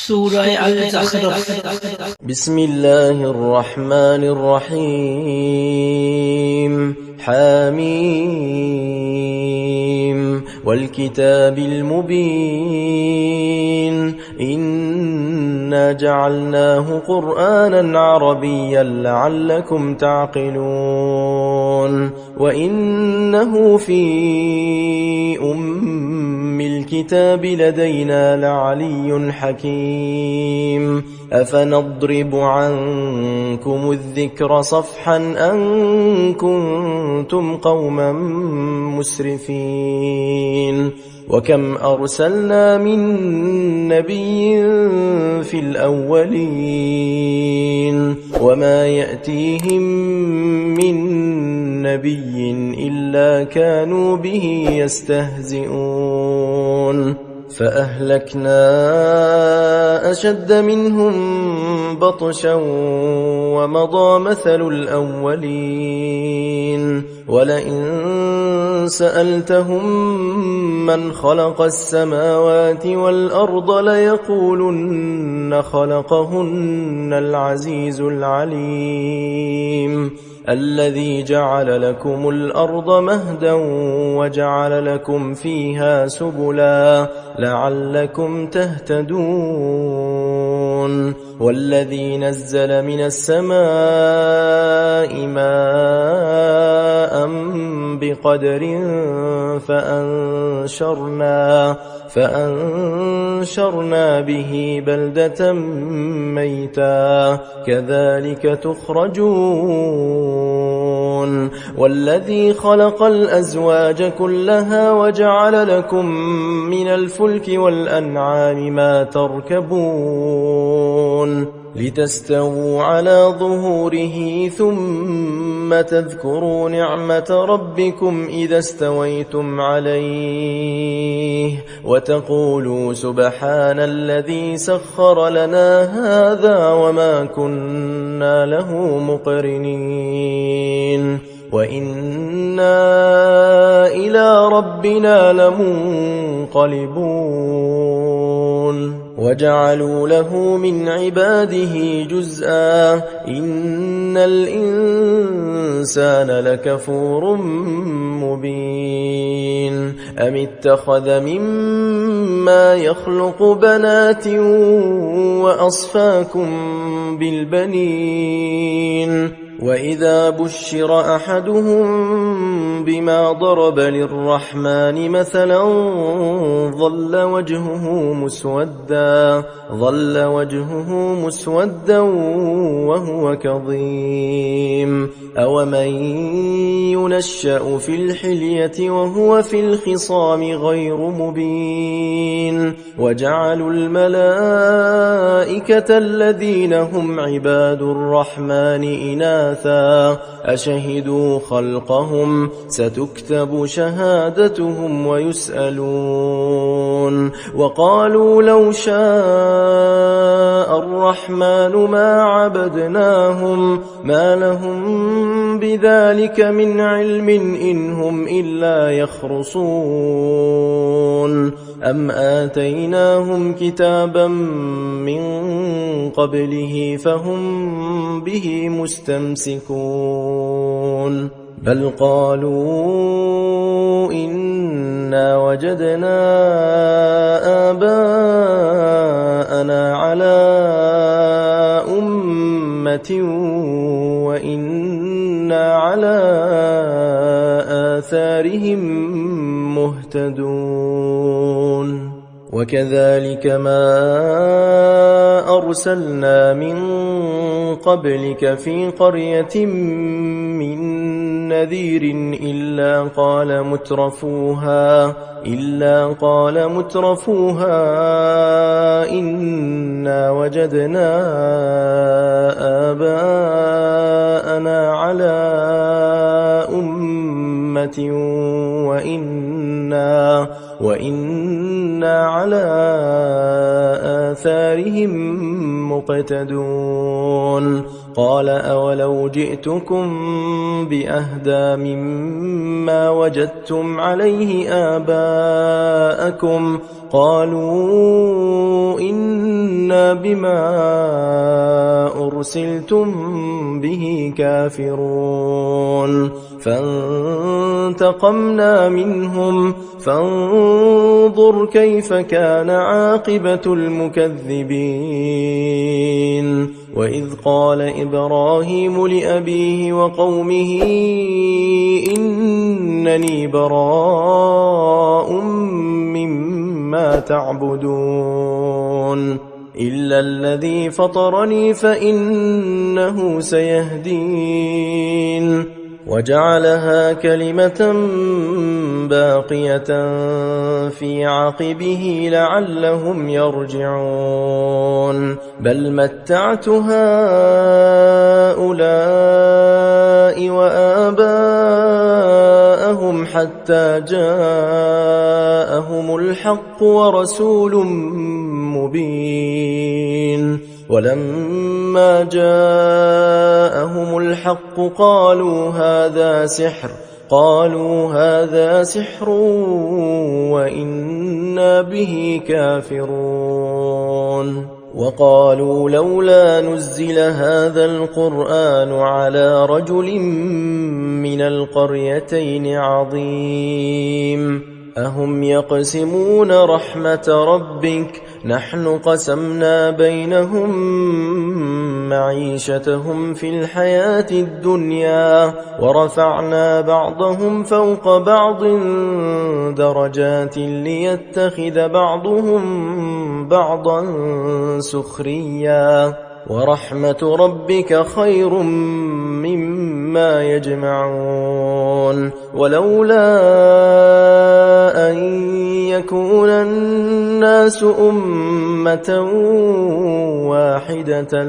سورة الزخرف. بسم الله الرحمن الرحيم. حميم والكتاب المبين إنا جعلناه قرآنا عربيا لعلكم تعقلون وإنه في الكتاب لدينا لعلي حكيم أفنضرب عنكم الذكر صفحا أن كنتم قوما مسرفين وكم أرسلنا من نبي في الأولين وما يأتيهم من نبي إلا كانوا به يستهزئون فأهلكنا أشد منهم بطشا ومضى مثل الأولين ولئن سألتهم من خلق السماوات والأرض ليقولن خلقهن العزيز العليم الذي جعل لكم الأرض مهدا وجعل لكم فيها سبلا لعلكم تهتدون والذي نزل من السماء ماء بقدر فأنشرنا به بلدة ميتا كذلك تخرجون والذي خلق الأزواج كلها وجعل لكم من الفلك والأنعام ما تركبون لتستووا على ظهوره ثم تذكروا نعمة ربكم إذا استويتم عليه وتقولوا سبحان الذي سخر لنا هذا وما كنا له مقرنين وإنا إلى ربنا لمنقلبون وجعلوا له من عباده جزءا إن الإنسان لكفور مبين أم اتخذ مما يخلق بنات وأصفاكم بالبنين وإذا بشر أحدهم بما ضرب للرحمن مثلا ظل وجهه مسودا وهو كظيم أومن ينشأ في الحلية وهو في الخصام غير مبين وجعلوا الملائكة الذين هم عباد الرحمن إناثا أشهدوا خلقهم ستكتب شهادتهم ويسألون وقالوا لو شاء الرحمن ما عبدناهم ما لهم بذلك من علم إن هم إلا يخرصون أم آتيناهم كتابا من قبله فهم به مستمسكون بل قالوا إنا وجدنا آباءنا على أمة وإنا على آثارهم مهتدون وكذلك ما أرسلنا من قبلك في قرية من نذير إلا قال مترفوها إنا وجدنا آباءنا على أمة وإنا على آثارهم مقتدون قال أولو جئتكم بأهدى مما وجدتم عليه آباءكم قالوا إنا بما أرسلتم به كافرون فانتقمنا منهم فانظر كيف كان عاقبة المكذبين وإذ قال إبراهيم لأبيه وقومه إنني براء مما تعبدون إلا الذي فطرني فإنه سيهدين وجعلها كلمة باقية في عقبه لعلهم يرجعون بل متعت هؤلاء وآباءهم حتى جاءهم الحق ورسول مبين ولما جاءهم الحق قالوا هذا سحر وإنا به كافرون وقالوا لولا نزل هذا القرآن على رجل من القريتين عظيم أهم يقسمون رحمة ربك نحن قسمنا بينهم معيشتهم في الحياة الدنيا ورفعنا بعضهم فوق بعض درجات ليتخذ بعضهم بعضا سخريا ورحمة ربك خير مما يجمعون ولولا أن يكون الناس أمة واحدة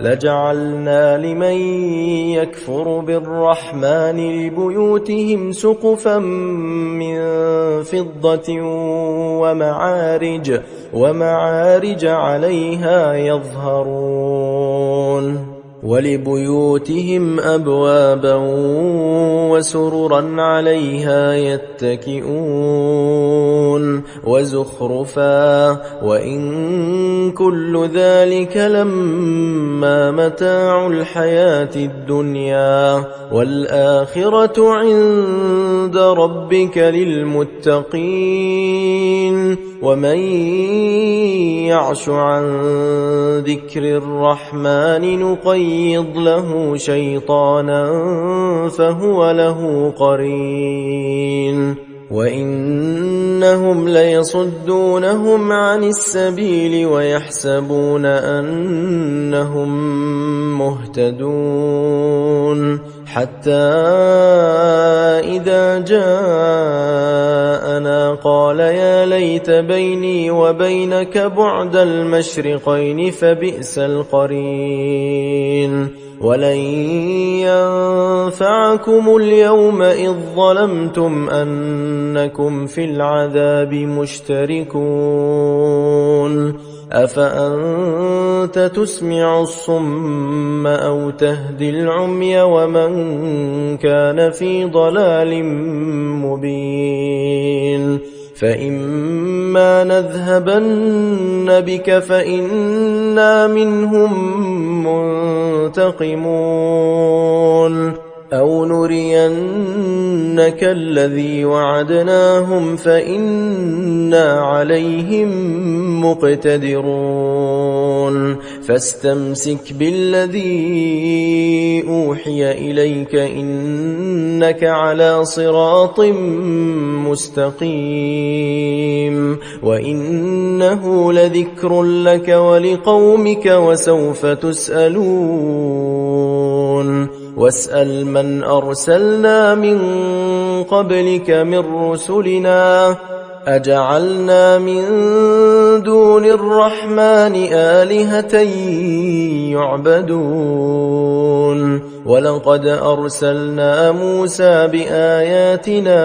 لجعلنا لمن يكفر بالرحمن لبيوتهم سقفا من فضة ومعارج عليها يظهرون ولبيوتهم أبوابا وسررا عليها يتكئون وزخرفا وإن كل ذلك لما متاع الحياة الدنيا والآخرة عند ربك للمتقين ومن يعش عن ذكر الرحمن نقيض له شيطانا فهو له قرين وإنهم ليصدونهم عن السبيل ويحسبون أنهم مهتدون حتى إذا جاءنا قال يا ليت بيني وبينك بعد المشرقين فبئس القرين ولن ينفعكم اليوم إذ ظلمتم أنكم في العذاب مشتركون أفأنت تسمع الصم أو تهدي العمي ومن كان في ضلال مبين فإما نذهبن بك فإنا منهم منتقمون أو نرينك الذي وعدناهم فإنا عليهم مقتدرون فاستمسك بالذي أوحي إليك إنك على صراط مستقيم وإنه لذكر لك ولقومك وسوف تسألون واسأل من أرسلنا من قبلك من رسلنا أجعلنا من دون الرحمن آلهة يعبدون ولقد أرسلنا موسى بآياتنا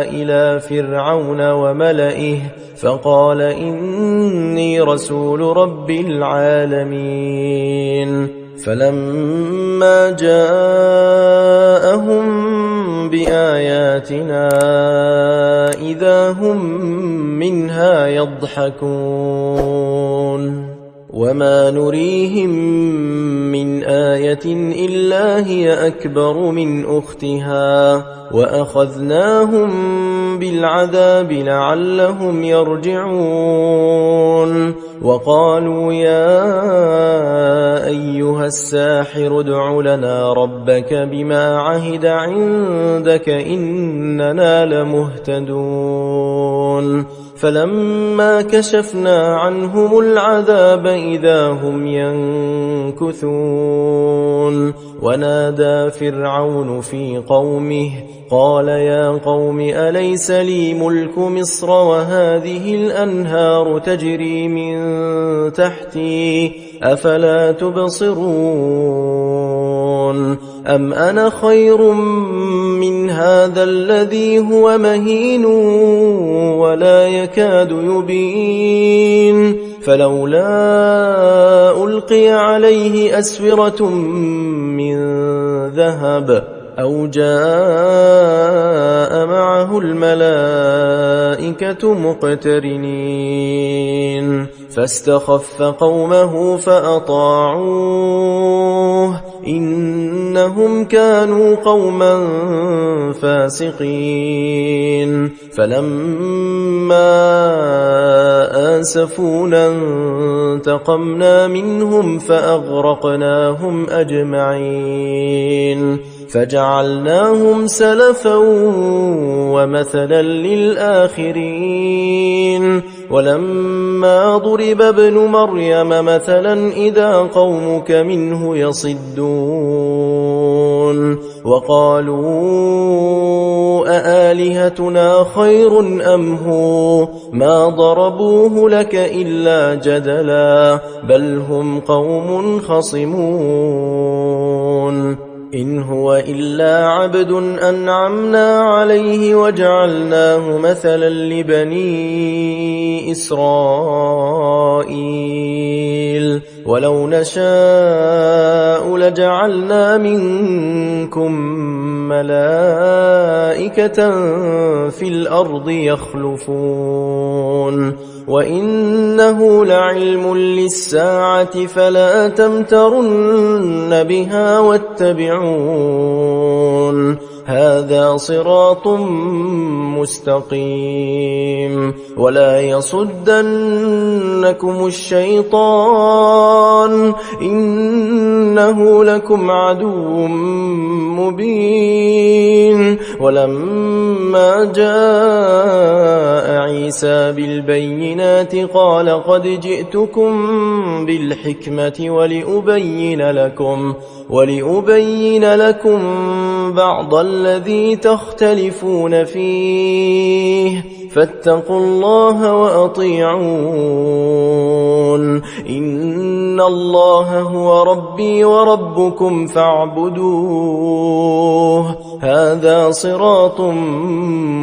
إلى فرعون وملئه فقال إني رسول رب العالمين فلما جاءهم بآياتنا إذا هم منها يضحكون وما نريهم من آية إلا هي أكبر من أختها وأخذناهم بالعذاب لعلهم يرجعون وقالوا يا أيها الساحر ادع لنا ربك بما عهد عندك إننا لمهتدون فلما كشفنا عنهم العذاب إذا هم ينكثون ونادى فرعون في قومه قال يا قوم أليس لي ملك مصر وهذه الأنهار تجري من تحتي أفلا تبصرون أم أنا خير من هذا الذي هو مهين ولا يكاد يبين فلولا ألقي عليه أسورة من ذهب أو جاء معه الملائكة مقترنين فاستخف قومه فأطاعوه إنهم كانوا قوما فاسقين فلما آسفونا انتقمنا منهم فأغرقناهم أجمعين فجعلناهم سلفا ومثلا للآخرين ولما ضرب ابن مريم مثلا إذا قومك منه يصدون وقالوا أآلهتنا خير أم هو ما ضربوه لك إلا جدلا بل هم قوم خصمون إن هو إلا عبد أنعمنا عليه وجعلناه مثلا لبني إسرائيل ولو نشاء لجعلنا منكم ملائكة في الأرض يخلفون وإنه لعلم للساعة فلا تمترن بها واتبعون هذا صراط مستقيم ولا يصدنكم الشيطان إنه لكم عدو مبين ولما جاء عيسى بالبينات قال قد جئتكم بالحكمة ولأبين لكم بعض الذي تختلفون فيه فاتقوا الله وأطيعون إن الله هو ربي وربكم فاعبدوه هذا صراط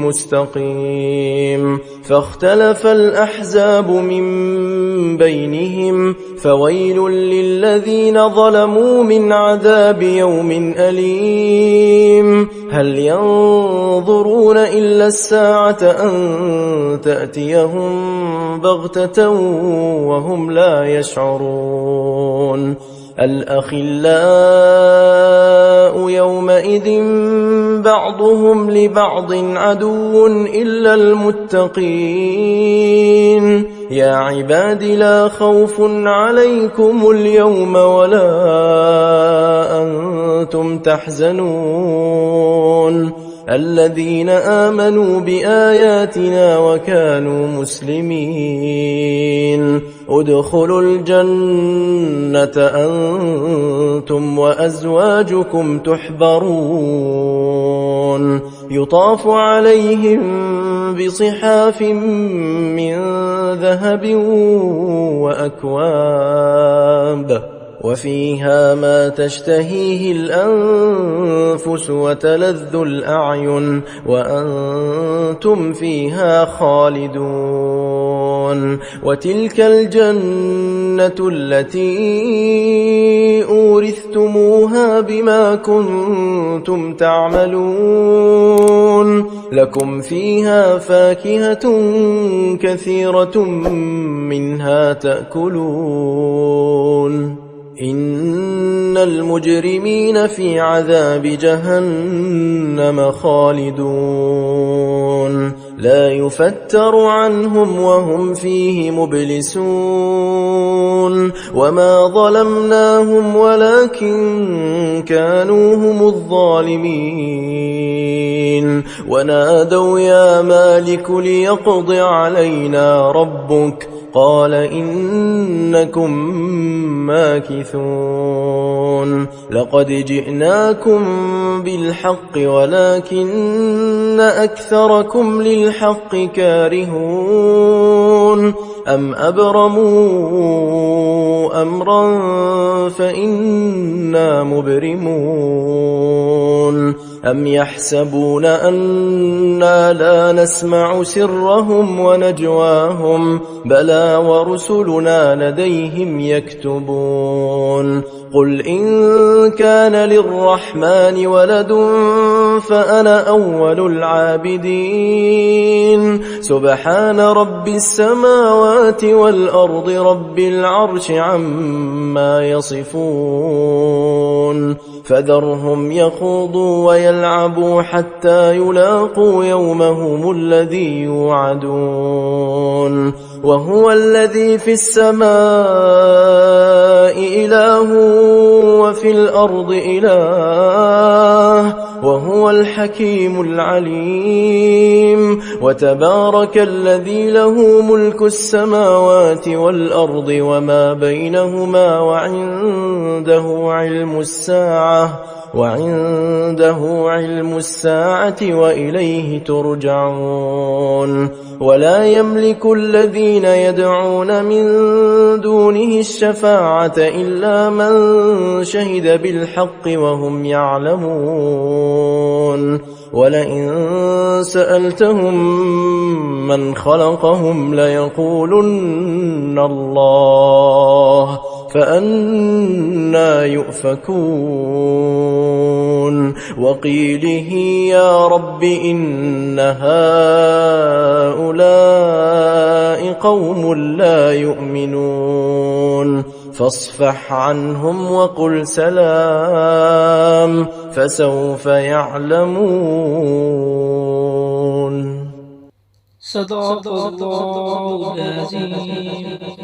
مستقيم فاختلف الأحزاب من بينهم فويل للذين ظلموا من عذاب يوم أليم هل ينظرون إلا الساعة أن تأتيهم بغتة وهم لا يشعرون الأخلاء يومئذ بعضهم لبعض عدو إلا المتقين يا عباد لا خوف عليكم اليوم ولا أنتم تحزنون الذين آمنوا بآياتنا وكانوا مسلمين ادخلوا الجنة أنتم وأزواجكم تحبرون يطاف عليهم بصحاف من ذهب وأكواب وفيها ما تشتهيه الأنفس وتلذ الأعين وأنتم فيها خالدون وتلك الجنة التي أورثتموها بما كنتم تعملون لكم فيها فاكهة كثيرة منها تأكلون إن المجرمين في عذاب جهنم خالدون لا يفتر عنهم وهم فيه مبلسون وما ظلمناهم ولكن كانوا هم الظالمين ونادوا يا مالك ليقض علينا ربك قال إنكم ماكثون لقد جئناكم بالحق ولكن أكثركم للحق كارهون أم أبرموا أمرا فإنا مبرمون أم يحسبون أنا لا نسمع سرهم ونجواهم بلى ورسلنا لديهم يكتبون قل إن كان للرحمن ولد فأنا أول العابدين سبحان رب السماوات والأرض رب العرش عما يصفون فذرهم يخوضوا ويلعبوا حتى يلاقوا يومهم الذي يوعدون وهو الذي في السماء إله وفي الأرض إله وهو الحكيم العليم وتبارك الذي له ملك السماوات والأرض وما بينهما وعنده علم الساعة وإليه ترجعون ولا يملك الذين يدعون من دونه الشفاعة إلا من شهد بالحق وهم يعلمون ولئن سألتهم من خلقهم ليقولن الله فأنا يؤفكون وقيله يا رب إن هؤلاء قوم لا يؤمنون فاصفح عنهم وقل سلام فسوف يعلمون صدق الله العظيم.